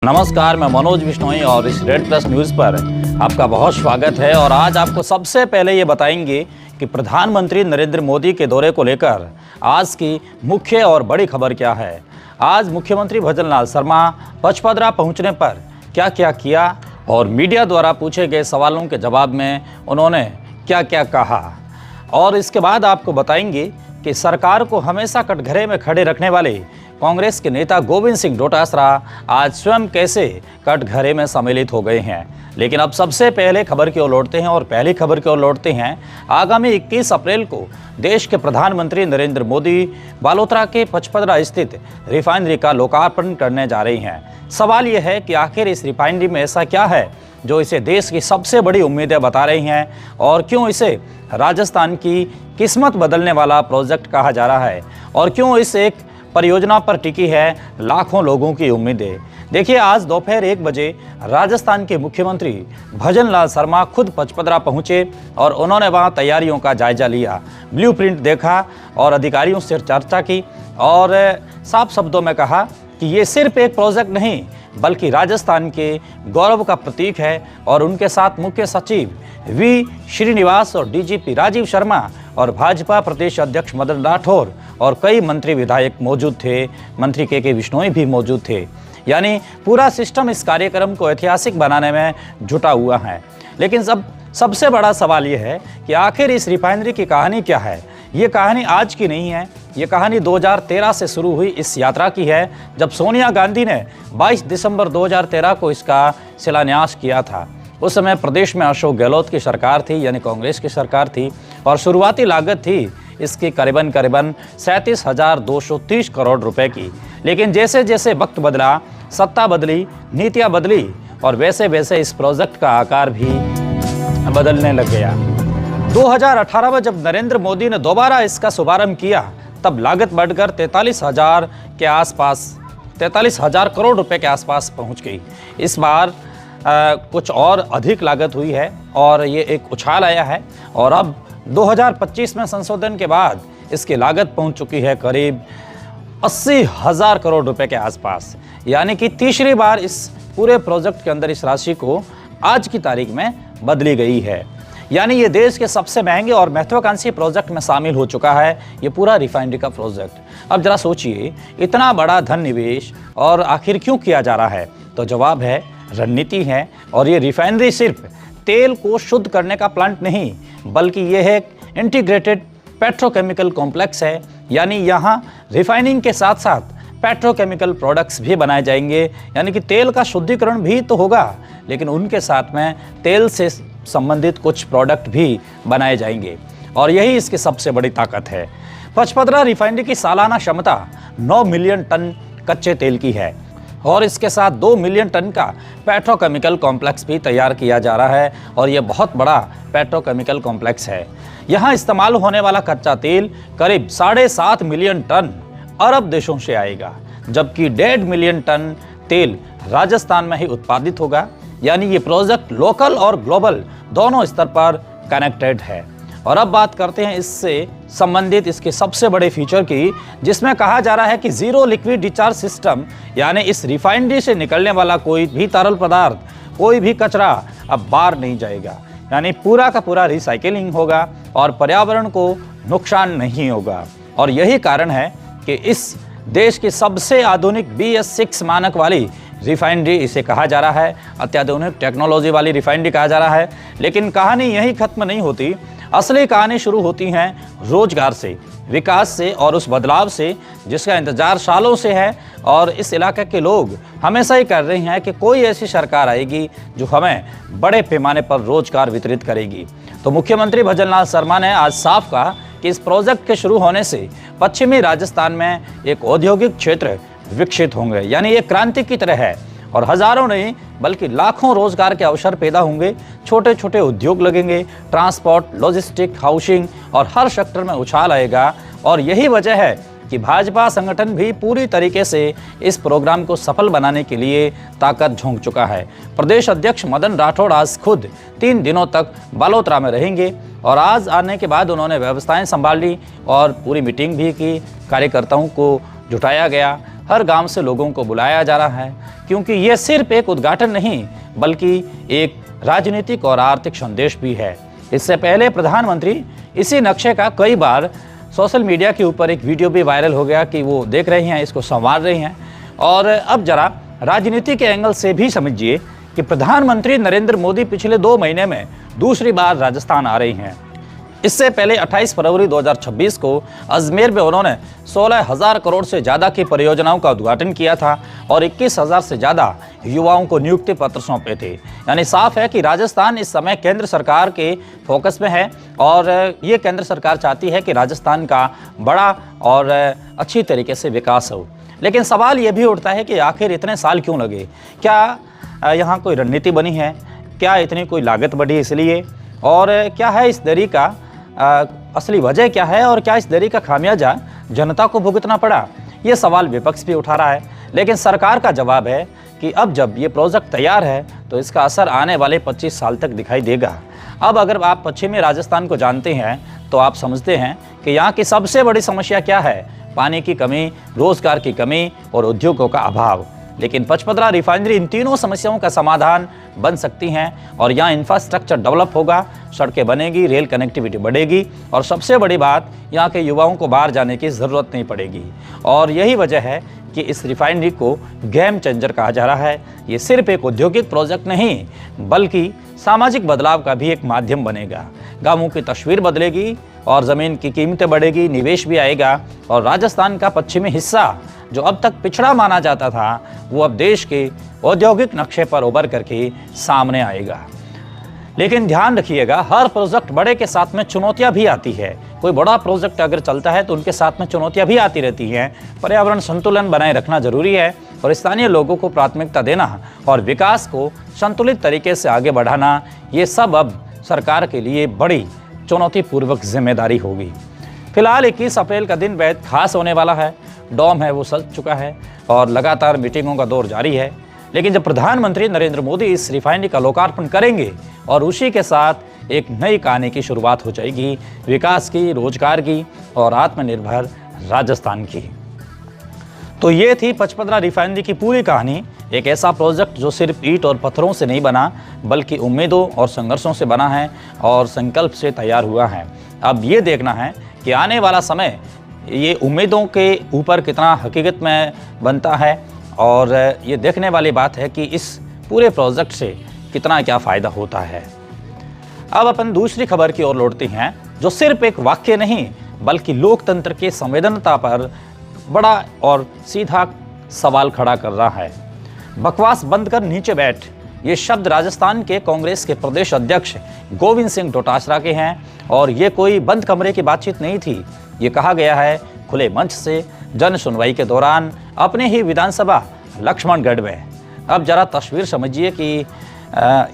नमस्कार, मैं मनोज बिश्नोई और इस रेड प्लस न्यूज़ पर आपका बहुत स्वागत है। और आज आपको सबसे पहले ये बताएंगे कि प्रधानमंत्री नरेंद्र मोदी के दौरे को लेकर आज की मुख्य और बड़ी खबर क्या है। आज मुख्यमंत्री भजनलाल शर्मा पचपदरा पहुंचने पर क्या क्या किया और मीडिया द्वारा पूछे गए सवालों के जवाब में उन्होंने क्या क्या कहा। और इसके बाद आपको बताएंगे कि सरकार को हमेशा कटघरे में खड़े रखने वाले कांग्रेस के नेता गोविंद सिंह डोटासरा आज स्वयं कैसे कटघरे में सम्मिलित हो गए हैं। लेकिन अब सबसे पहले खबर की ओर लौटते हैं और पहली खबर की ओर लौटते हैं। आगामी 21 अप्रैल को देश के प्रधानमंत्री नरेंद्र मोदी बालोतरा के पचपदरा स्थित रिफाइनरी का लोकार्पण करने जा रही हैं। सवाल यह है कि आखिर इस रिफाइनरी में ऐसा क्या है जो इसे देश की सबसे बड़ी उम्मीदें बता रही हैं और क्यों इसे राजस्थान की किस्मत बदलने वाला प्रोजेक्ट कहा जा रहा है और क्यों इस एक परियोजना पर टिकी है लाखों लोगों की उम्मीदें। देखिए, आज दोपहर 1 बजे राजस्थान के मुख्यमंत्री भजनलाल शर्मा खुद पचपदरा पहुंचे और उन्होंने वहां तैयारियों का जायजा लिया, ब्लूप्रिंट देखा और अधिकारियों से चर्चा की और साफ शब्दों में कहा कि ये सिर्फ एक प्रोजेक्ट नहीं बल्कि राजस्थान के गौरव का प्रतीक है। और उनके साथ मुख्य सचिव वी श्रीनिवास और डीजीपी राजीव शर्मा और भाजपा प्रदेश अध्यक्ष मदन राठौर और कई मंत्री विधायक मौजूद थे। मंत्री के बिश्नोई भी मौजूद थे। यानी पूरा सिस्टम इस कार्यक्रम को ऐतिहासिक बनाने में जुटा हुआ है। लेकिन सबसे बड़ा सवाल यह है कि आखिर इस रिफाइनरी की कहानी क्या है। ये कहानी आज की नहीं है, ये कहानी 2013 से शुरू हुई इस यात्रा की है, जब सोनिया गांधी ने 22 दिसंबर 2013 को इसका शिलान्यास किया था। उस समय प्रदेश में अशोक गहलोत की सरकार थी, यानी कांग्रेस की सरकार थी, और शुरुआती लागत थी इसकी करीबन 37,230 करोड़ रुपए की। लेकिन जैसे जैसे वक्त बदला, सत्ता बदली, नीतियाँ बदली और वैसे वैसे इस प्रोजेक्ट का आकार भी बदलने लग गया। 2018 में जब नरेंद्र मोदी ने दोबारा इसका शुभारंभ किया तब लागत बढ़कर 43,000 करोड़ रुपए के आसपास पहुंच गई। इस बार कुछ और अधिक लागत हुई है और ये एक उछाल आया है। और अब 2025 में संशोधन के बाद इसकी लागत पहुंच चुकी है करीब 80,000 करोड़ रुपए के आसपास। यानी कि तीसरी बार इस पूरे प्रोजेक्ट के अंदर इस राशि को आज की तारीख में बदली गई है। यानी ये देश के सबसे महंगे और महत्वाकांक्षी प्रोजेक्ट में शामिल हो चुका है ये पूरा रिफाइनरी का प्रोजेक्ट। अब जरा सोचिए, इतना बड़ा धन निवेश और आखिर क्यों किया जा रहा है? तो जवाब है रणनीति है। और ये रिफाइनरी सिर्फ तेल को शुद्ध करने का प्लांट नहीं बल्कि यह एक इंटीग्रेटेड पेट्रोकेमिकल कॉम्प्लेक्स है। यानी यहाँ रिफाइनिंग के साथ साथ पेट्रोकेमिकल प्रोडक्ट्स भी बनाए जाएंगे। यानी कि तेल का शुद्धिकरण भी तो होगा लेकिन उनके साथ में तेल से संबंधित कुछ प्रोडक्ट भी बनाए जाएंगे और यही इसकी सबसे बड़ी ताकत है। पचपदरा रिफाइनरी की सालाना क्षमता 9 मिलियन टन कच्चे तेल की है और इसके साथ 2 मिलियन टन का पेट्रोकेमिकल कॉम्प्लेक्स भी तैयार किया जा रहा है और ये बहुत बड़ा पेट्रोकेमिकल कॉम्प्लेक्स है। यहाँ इस्तेमाल होने वाला कच्चा तेल करीब 7.5 मिलियन टन अरब देशों से आएगा, जबकि 1.5 मिलियन टन तेल राजस्थान में ही उत्पादित होगा। यानी ये प्रोजेक्ट लोकल और ग्लोबल दोनों स्तर पर कनेक्टेड है। और अब बात करते हैं इससे संबंधित इसके सबसे बड़े फीचर की, जिसमें कहा जा रहा है कि जीरो लिक्विड डिस्चार्ज सिस्टम। यानी इस रिफाइनरी से निकलने वाला कोई भी तरल पदार्थ, कोई भी कचरा अब बाहर नहीं जाएगा। यानी पूरा का पूरा रिसाइकलिंग होगा और पर्यावरण को नुकसान नहीं होगा। और यही कारण है कि इस देश की सबसे आधुनिक BS6 मानक वाली रिफाइनरी इसे कहा जा रहा है, अत्याधुनिक टेक्नोलॉजी वाली रिफाइनरी कहा जा रहा है। लेकिन कहानी यही खत्म नहीं होती। असली कहानी शुरू होती है रोजगार से, विकास से और उस बदलाव से जिसका इंतजार सालों से है। और इस इलाके के लोग हमेशा ही कर रहे हैं कि कोई ऐसी सरकार आएगी जो हमें बड़े पैमाने पर रोजगार वितरित करेगी। तो मुख्यमंत्री भजनलाल शर्मा ने आज साफ कहा कि इस प्रोजेक्ट के शुरू होने से पश्चिमी राजस्थान में एक औद्योगिक क्षेत्र विकसित होंगे। यानी एक क्रांति की तरह है और हजारों नहीं बल्कि लाखों रोजगार के अवसर पैदा होंगे। छोटे छोटे उद्योग लगेंगे, ट्रांसपोर्ट, लॉजिस्टिक, हाउसिंग और हर सेक्टर में उछाल आएगा। और यही वजह है कि भाजपा संगठन भी पूरी तरीके से इस प्रोग्राम को सफल बनाने के लिए ताकत झोंक चुका है। प्रदेश अध्यक्ष मदन राठौड़ आज खुद 3 दिनों तक बालोतरा में रहेंगे और आज आने के बाद उन्होंने व्यवस्थाएं संभाल ली और पूरी मीटिंग भी की, कार्यकर्ताओं को जुटाया गया, हर गांव से लोगों को बुलाया जा रहा है, क्योंकि ये सिर्फ एक उद्घाटन नहीं बल्कि एक राजनीतिक और आर्थिक संदेश भी है। इससे पहले प्रधानमंत्री इसी नक्शे का कई बार सोशल मीडिया के ऊपर एक वीडियो भी वायरल हो गया कि वो देख रहे हैं, इसको संवार रहे हैं। और अब जरा राजनीति के एंगल से भी समझिए कि प्रधानमंत्री नरेंद्र मोदी पिछले 2 महीने में दूसरी बार राजस्थान आ रही हैं। इससे पहले 28 फरवरी 2026 को अजमेर में उन्होंने 16,000 करोड़ से ज़्यादा की परियोजनाओं का उद्घाटन किया था और 21,000 से ज़्यादा युवाओं को नियुक्ति पत्र सौंपे थे। यानी साफ है कि राजस्थान इस समय केंद्र सरकार के फोकस में है और ये केंद्र सरकार चाहती है कि राजस्थान का बड़ा और अच्छी तरीके से विकास हो। लेकिन सवाल ये भी उठता है कि आखिर इतने साल क्यों लगे? क्या यहाँ कोई रणनीति बनी है? क्या इतनी कोई लागत बढ़ी इसलिए? और क्या है इस देरी का असली वजह क्या है? और क्या इस देरी का खामियाजा जनता को भुगतना पड़ा? ये सवाल विपक्ष भी उठा रहा है, लेकिन सरकार का जवाब है कि अब जब ये प्रोजेक्ट तैयार है तो इसका असर आने वाले 25 साल तक दिखाई देगा। अब अगर आप पश्चिमी राजस्थान को जानते हैं तो आप समझते हैं कि यहाँ की सबसे बड़ी समस्या क्या है? पानी की कमी, रोजगार की कमी और उद्योगों का अभाव। लेकिन पचपदरा रिफाइनरी इन तीनों समस्याओं का समाधान बन सकती हैं और यहाँ इंफ्रास्ट्रक्चर डेवलप होगा, सड़कें बनेगी, रेल कनेक्टिविटी बढ़ेगी और सबसे बड़ी बात, यहाँ के युवाओं को बाहर जाने की ज़रूरत नहीं पड़ेगी। और यही वजह है कि इस रिफाइनरी को गेम चेंजर कहा जा रहा है। ये सिर्फ एक औद्योगिक प्रोजेक्ट नहीं बल्कि सामाजिक बदलाव का भी एक माध्यम बनेगा। गांवों की तस्वीर बदलेगी और ज़मीन की कीमतें बढ़ेगी, निवेश भी आएगा और राजस्थान का पश्चिमी हिस्सा जो अब तक पिछड़ा माना जाता था वो अब देश के औद्योगिक नक्शे पर उभर करके सामने आएगा। लेकिन ध्यान रखिएगा, हर प्रोजेक्ट बड़े के साथ में चुनौतियां भी आती है। कोई बड़ा प्रोजेक्ट अगर चलता है तो उनके साथ में चुनौतियां भी आती रहती हैं। पर्यावरण संतुलन बनाए रखना जरूरी है और स्थानीय लोगों को प्राथमिकता देना और विकास को संतुलित तरीके से आगे बढ़ाना, ये सब अब सरकार के लिए बड़ी चुनौतीपूर्वक जिम्मेदारी होगी। फिलहाल 21 अप्रैल का दिन बेहद खास होने वाला है। डॉम है वो सज चुका है और लगातार मीटिंगों का दौर जारी है। लेकिन जब प्रधानमंत्री नरेंद्र मोदी इस रिफाइनरी का लोकार्पण करेंगे और उसी के साथ एक नई कहानी की शुरुआत हो जाएगी, विकास की, रोजगार की और आत्मनिर्भर राजस्थान की। तो ये थी पचपदरा रिफाइनरी की पूरी कहानी। एक ऐसा प्रोजेक्ट जो सिर्फ ईंट और पत्थरों से नहीं बना बल्कि उम्मीदों और संघर्षों से बना है और संकल्प से तैयार हुआ है। अब ये देखना है कि आने वाला समय ये उम्मीदों के ऊपर कितना हकीकत में बनता है और ये देखने वाली बात है कि इस पूरे प्रोजेक्ट से कितना क्या फ़ायदा होता है। अब अपन दूसरी खबर की ओर लौटते हैं जो सिर्फ एक वाक्य नहीं बल्कि लोकतंत्र की संवेदनता पर बड़ा और सीधा सवाल खड़ा कर रहा है। बकवास बंद कर नीचे बैठ, ये शब्द राजस्थान के कांग्रेस के प्रदेश अध्यक्ष गोविंद सिंह डोटासरा के हैं और ये कोई बंद कमरे की बातचीत नहीं थी। ये कहा गया है खुले मंच से जन सुनवाई के दौरान अपने ही विधानसभा लक्ष्मणगढ़ में। अब जरा तस्वीर समझिए कि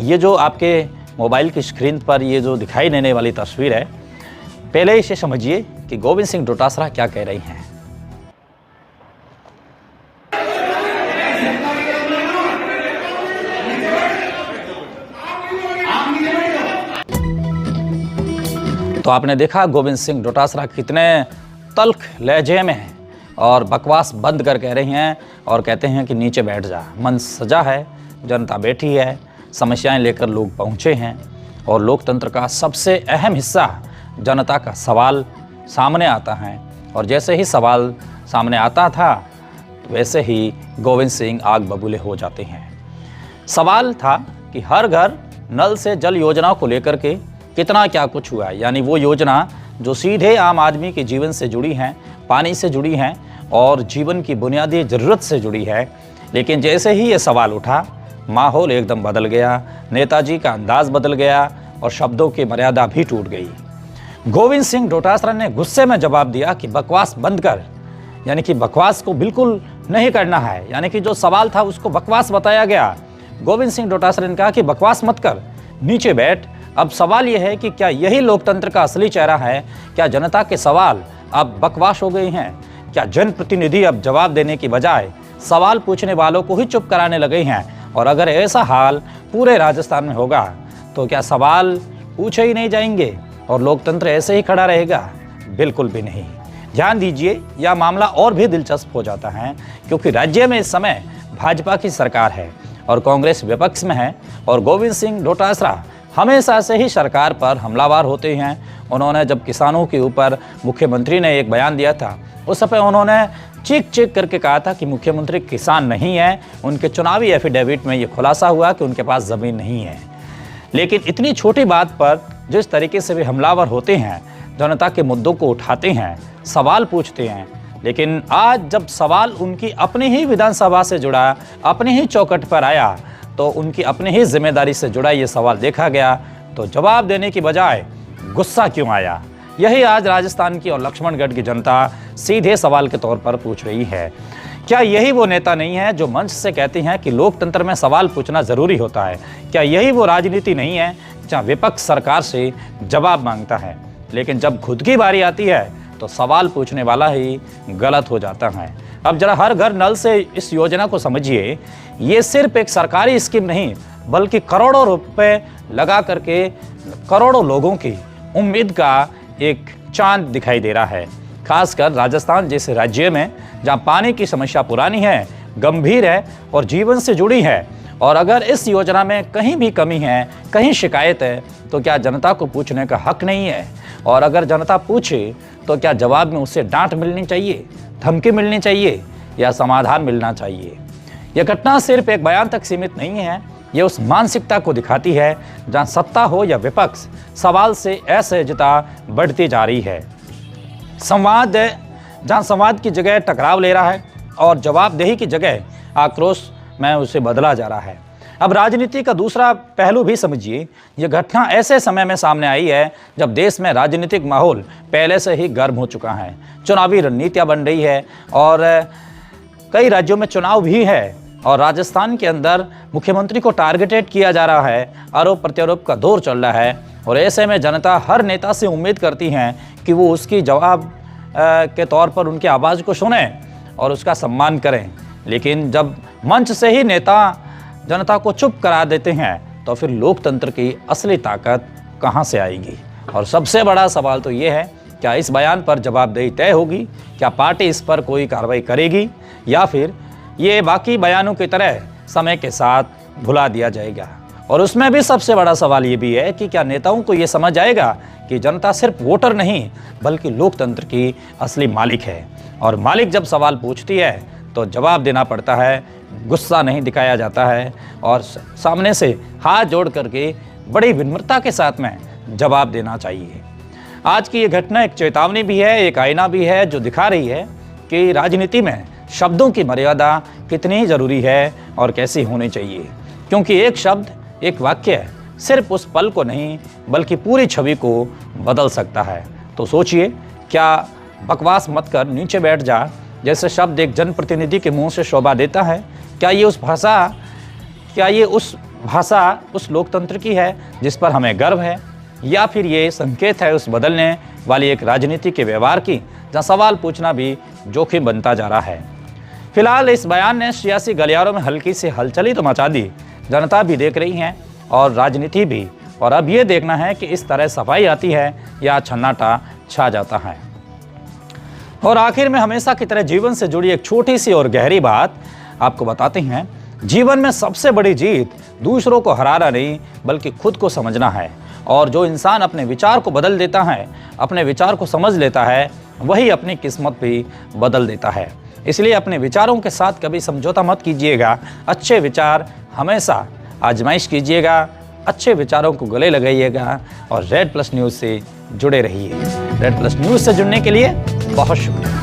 ये जो आपके मोबाइल की स्क्रीन पर ये जो दिखाई देने वाली तस्वीर है, पहले इसे समझिए कि गोविंद सिंह डोटासरा क्या कह रही हैं। तो आपने देखा गोविंद सिंह डोटासरा कितने तल्ख लहजे में हैं और बकवास बंद कर कह रही हैं और कहते हैं कि नीचे बैठ जा। मन सजा है, जनता बैठी है, समस्याएं लेकर लोग पहुंचे हैं और लोकतंत्र का सबसे अहम हिस्सा जनता का सवाल सामने आता है। और जैसे ही सवाल सामने आता था वैसे ही गोविंद सिंह आग बबूले हो जाते हैं। सवाल था कि हर घर नल से जल योजना को लेकर के कितना क्या कुछ हुआ है, यानी वो योजना जो सीधे आम आदमी के जीवन से जुड़ी हैं, पानी से जुड़ी हैं और जीवन की बुनियादी ज़रूरत से जुड़ी है। लेकिन जैसे ही ये सवाल उठा माहौल एकदम बदल गया, नेताजी का अंदाज बदल गया और शब्दों की मर्यादा भी टूट गई। गोविंद सिंह डोटासरा ने गुस्से में जवाब दिया कि बकवास बंद कर, यानी कि बकवास को बिल्कुल नहीं करना है, यानी कि जो सवाल था उसको बकवास बताया गया। गोविंद सिंह डोटासरा ने कहा कि बकवास मत कर, नीचे बैठ। अब सवाल यह है कि क्या यही लोकतंत्र का असली चेहरा है? क्या जनता के सवाल अब बकवास हो गए हैं? क्या जनप्रतिनिधि अब जवाब देने की बजाय सवाल पूछने वालों को ही चुप कराने लगे हैं? और अगर ऐसा हाल पूरे राजस्थान में होगा तो क्या सवाल पूछे ही नहीं जाएंगे और लोकतंत्र ऐसे ही खड़ा रहेगा? बिल्कुल भी नहीं। ध्यान दीजिए, यह मामला और भी दिलचस्प हो जाता है क्योंकि राज्य में इस समय भाजपा की सरकार है और कांग्रेस विपक्ष में है और गोविंद सिंह डोटासरा हमेशा से ही सरकार पर हमलावर होते हैं। उन्होंने जब किसानों के ऊपर मुख्यमंत्री ने एक बयान दिया था, उस समय उन्होंने चीख चीख करके कहा था कि मुख्यमंत्री किसान नहीं है। उनके चुनावी एफिडेविट में ये खुलासा हुआ कि उनके पास ज़मीन नहीं है। लेकिन इतनी छोटी बात पर जिस तरीके से वे हमलावर होते हैं, जनता के मुद्दों को उठाते हैं, सवाल पूछते हैं, लेकिन आज जब सवाल उनकी अपनी ही विधानसभा से जुड़ा, अपनी ही चौखट पर आया, तो उनकी अपनी ही जिम्मेदारी से जुड़ा ये सवाल देखा गया तो जवाब देने की बजाय गुस्सा क्यों आया? यही आज राजस्थान की और लक्ष्मणगढ़ की जनता सीधे सवाल के तौर पर पूछ रही है। क्या यही वो नेता नहीं है जो मंच से कहते हैं कि लोकतंत्र में सवाल पूछना ज़रूरी होता है? क्या यही वो राजनीति नहीं है जहाँ विपक्ष सरकार से जवाब मांगता है, लेकिन जब खुद की बारी आती है तो सवाल पूछने वाला ही गलत हो जाता है? अब जरा हर घर नल से इस योजना को समझिए। ये सिर्फ एक सरकारी स्कीम नहीं, बल्कि करोड़ों रुपए लगा करके करोड़ों लोगों की उम्मीद का एक चांद दिखाई दे रहा है। खासकर राजस्थान जैसे राज्य में जहां पानी की समस्या पुरानी है, गंभीर है और जीवन से जुड़ी है, और अगर इस योजना में कहीं भी कमी है, कहीं शिकायत है, तो क्या जनता को पूछने का हक नहीं है? और अगर जनता पूछे तो क्या जवाब में उसे डांट मिलनी चाहिए, धमकी मिलनी चाहिए या समाधान मिलना चाहिए? यह घटना सिर्फ एक बयान तक सीमित नहीं है, ये उस मानसिकता को दिखाती है जहां सत्ता हो या विपक्ष, सवाल से असहजता बढ़ती जा रही है। संवाद जहां संवाद की जगह टकराव ले रहा है और जवाबदेही की जगह आक्रोश में उसे बदला जा रहा है। अब राजनीति का दूसरा पहलू भी समझिए। यह घटना ऐसे समय में सामने आई है जब देश में राजनीतिक माहौल पहले से ही गर्म हो चुका है, चुनावी रणनीतियाँ बन रही है और कई राज्यों में चुनाव भी है और राजस्थान के अंदर मुख्यमंत्री को टारगेटेड किया जा रहा है, आरोप प्रत्यारोप का दौर चल रहा है और ऐसे में जनता हर नेता से उम्मीद करती है कि वो उसकी जवाब के तौर पर उनकी आवाज़ को सुने और उसका सम्मान करें। लेकिन जब मंच से ही नेता जनता को चुप करा देते हैं तो फिर लोकतंत्र की असली ताकत कहां से आएगी? और सबसे बड़ा सवाल तो ये है, क्या इस बयान पर जवाबदेही तय होगी? क्या पार्टी इस पर कोई कार्रवाई करेगी या फिर ये बाकी बयानों की तरह समय के साथ भुला दिया जाएगा? और उसमें भी सबसे बड़ा सवाल ये भी है कि क्या नेताओं को ये समझ आएगा कि जनता सिर्फ वोटर नहीं बल्कि लोकतंत्र की असली मालिक है, और मालिक जब सवाल पूछती है तो जवाब देना पड़ता है, गुस्सा नहीं दिखाया जाता है और सामने से हाथ जोड़ करके बड़ी विनम्रता के साथ में जवाब देना चाहिए। आज की ये घटना एक चेतावनी भी है, एक आईना भी है जो दिखा रही है कि राजनीति में शब्दों की मर्यादा कितनी ज़रूरी है और कैसी होनी चाहिए, क्योंकि एक शब्द, एक वाक्य सिर्फ उस पल को नहीं बल्कि पूरी छवि को बदल सकता है। तो सोचिए, क्या बकवास मत कर नीचे बैठ जा जैसे शब्द एक जनप्रतिनिधि के मुंह से शोभा देता है? क्या ये उस भाषा उस लोकतंत्र की है जिस पर हमें गर्व है, या फिर ये संकेत है उस बदलने वाली एक राजनीति के व्यवहार की जहाँ सवाल पूछना भी जोखिम बनता जा रहा है? फिलहाल इस बयान ने सियासी गलियारों में हल्की सी हलचल तो मचा दी, जनता भी देख रही है और राजनीति भी, और अब ये देखना है कि इस तरह सफाई आती है या सन्नाटा छा जाता है। और आखिर में हमेशा की तरह जीवन से जुड़ी एक छोटी सी और गहरी बात आपको बताते हैं। जीवन में सबसे बड़ी जीत दूसरों को हराना नहीं बल्कि खुद को समझना है, और जो इंसान अपने विचार को बदल देता है, अपने विचार को समझ लेता है, वही अपनी किस्मत भी बदल देता है। इसलिए अपने विचारों के साथ कभी समझौता मत कीजिएगा, अच्छे विचार हमेशा आजमाइश कीजिएगा, अच्छे विचारों को गले लगाइएगा और रेड प्लस न्यूज़ से जुड़े रहिए। रेड प्लस न्यूज़ से जुड़ने के लिए बहुत शुक्रिया।